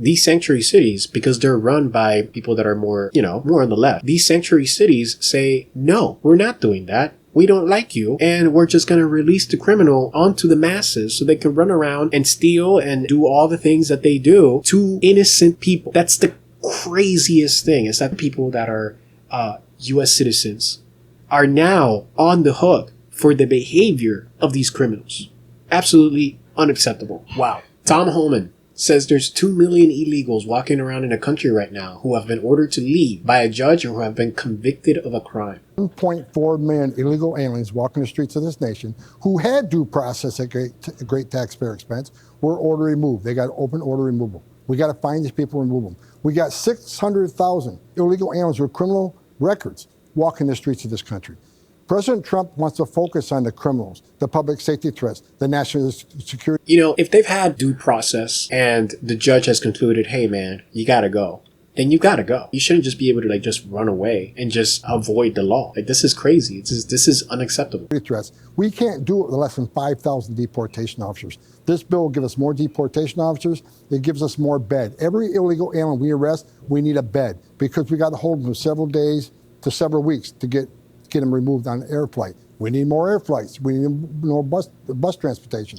These sanctuary cities, because they're run by people that are more, more on the left, these sanctuary cities say, no, we're not doing that. We don't like you, and we're just going to release the criminal onto the masses so they can run around and steal and do all the things that they do to innocent people. That's the craziest thing, is that people that are U.S. citizens are now on the hook for the behavior of these criminals. Absolutely unacceptable. Wow. Tom Homan says there's 2 million illegals walking around in the country right now who have been ordered to leave by a judge or who have been convicted of a crime. 1.4 million illegal aliens walking the streets of this nation who had due process at great taxpayer expense were ordered removed. They got open order removal. We got to find these people and remove them. We got 600,000 illegal aliens with criminal records walking the streets of this country. President Trump wants to focus on the criminals, the public safety threats, the national security. If they've had due process and the judge has concluded, hey man, you gotta go, then you gotta go. You shouldn't just be able to just run away and just avoid the law. This is crazy. This is unacceptable. Threats. We can't do it with less than 5,000 deportation officers. This bill will give us more deportation officers. It gives us more bed. Every illegal alien we arrest, we need a bed because we got to hold them for several days to several weeks to get them removed on air flight. We need more air flights. We need more bus transportation.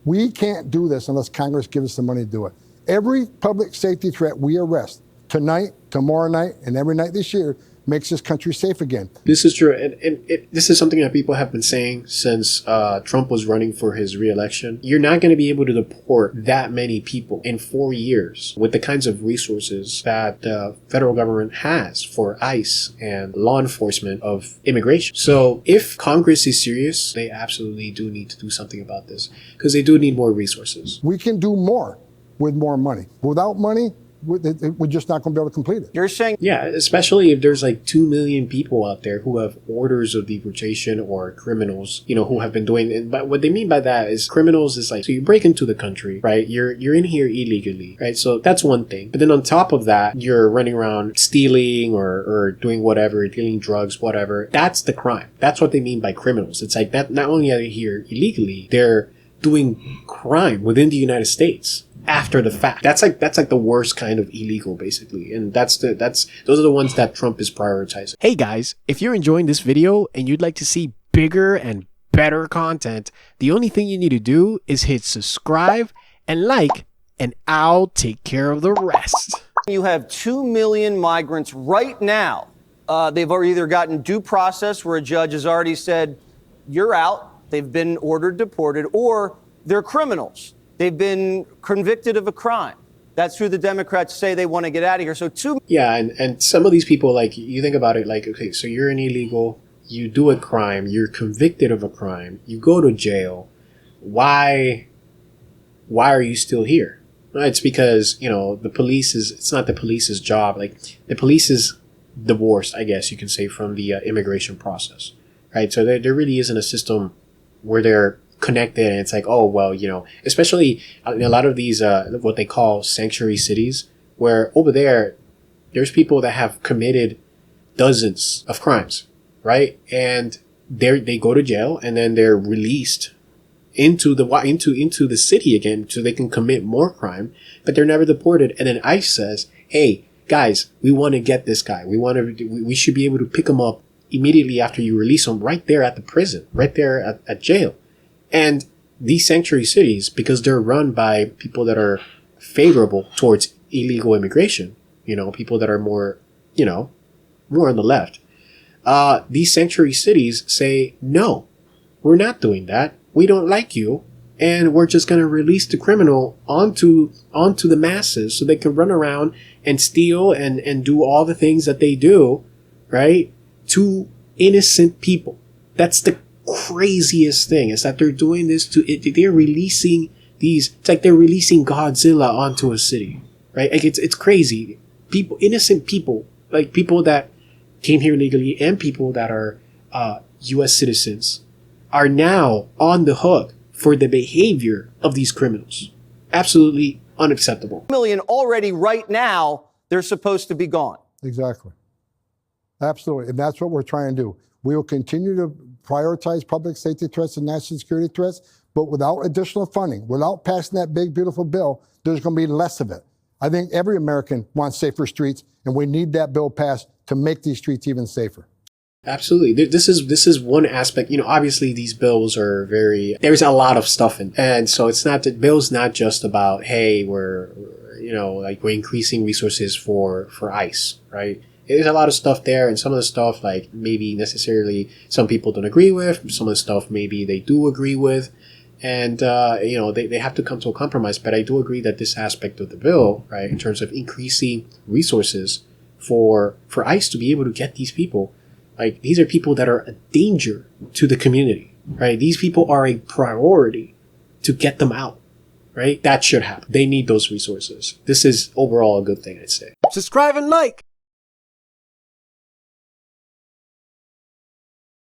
We can't do this unless Congress gives us the money to do it. Every public safety threat we arrest tonight, tomorrow night, and every night this year makes this country safe again. This is true. And this is something that people have been saying since Trump was running for his re-election. You're not going to be able to deport that many people in 4 years with the kinds of resources that the federal government has for ICE and law enforcement of immigration. So if Congress is serious, they absolutely do need to do something about this because they do need more resources. We can do more with more money. Without money, we're just not going to be able to complete it. You're saying? Yeah, especially if there's like 2 million people out there who have orders of deportation or criminals, who have been doing it. But what they mean by that is criminals is like, so you break into the country, right? You're in here illegally, right? So that's one thing. But then on top of that, you're running around stealing or doing whatever, dealing drugs, whatever. That's the crime. That's what they mean by criminals. It's like that not only are they here illegally, they're doing crime within the United States after the fact. That's like the worst kind of illegal, basically. And those are the ones that Trump is prioritizing. Hey guys, if you're enjoying this video and you'd like to see bigger and better content, the only thing you need to do is hit subscribe and like, and I'll take care of the rest. You have 2 million migrants right now. They've either gotten due process where a judge has already said, you're out, they've been ordered deported, or they're criminals. They've been convicted of a crime. That's who the Democrats say they want to get out of here. So Yeah, and some of these people, like, you think about it, like, okay, so you're an illegal, you do a crime, you're convicted of a crime, you go to jail. Why are you still here? Well, it's because, it's not the police's job. Like, the police is divorced, I guess you can say, from the immigration process, right? So there really isn't a system where they're connected and it's like, oh, well, especially in a lot of these what they call sanctuary cities, where over there's people that have committed dozens of crimes, right? And they go to jail and then they're released into the city again so they can commit more crime, but they're never deported. And then ICE says, hey guys, we want to get this guy, we should be able to pick him up immediately after you release him, right there at the prison, right there at jail. And these sanctuary cities, because they're run by people that are favorable towards illegal immigration, people that are more on the left, these sanctuary cities say, no, we're not doing that. We don't like you. And we're just going to release the criminal onto the masses so they can run around and steal and do all the things that they do, right? To innocent people. That's the craziest thing, is that they're doing this they're releasing it's like they're releasing Godzilla onto a city, right? Like it's crazy. Innocent people, like people that came here legally and people that are U.S. citizens are now on the hook for the behavior of these criminals. Absolutely unacceptable. Million already right now, they're supposed to be gone. Exactly. Absolutely. And that's what we're trying to do. We will continue to prioritize public safety threats and national security threats, but without additional funding, without passing that big, beautiful bill, there's going to be less of it. I think every American wants safer streets, and we need that bill passed to make these streets even safer. Absolutely. This is one aspect. Obviously these bills are there's a lot of stuff in, and so it's not, the bill's not just about, hey, we're increasing resources for ICE, right? There's a lot of stuff there, and some of the stuff, like, maybe necessarily some people don't agree with, some of the stuff maybe they do agree with, and they have to come to a compromise. But I do agree that this aspect of the bill, right, in terms of increasing resources for ICE to be able to get these people, like, these are people that are a danger to the community, right? These people are a priority to get them out, right? That should happen. They need those resources. This is overall a good thing, I'd say. Subscribe and like.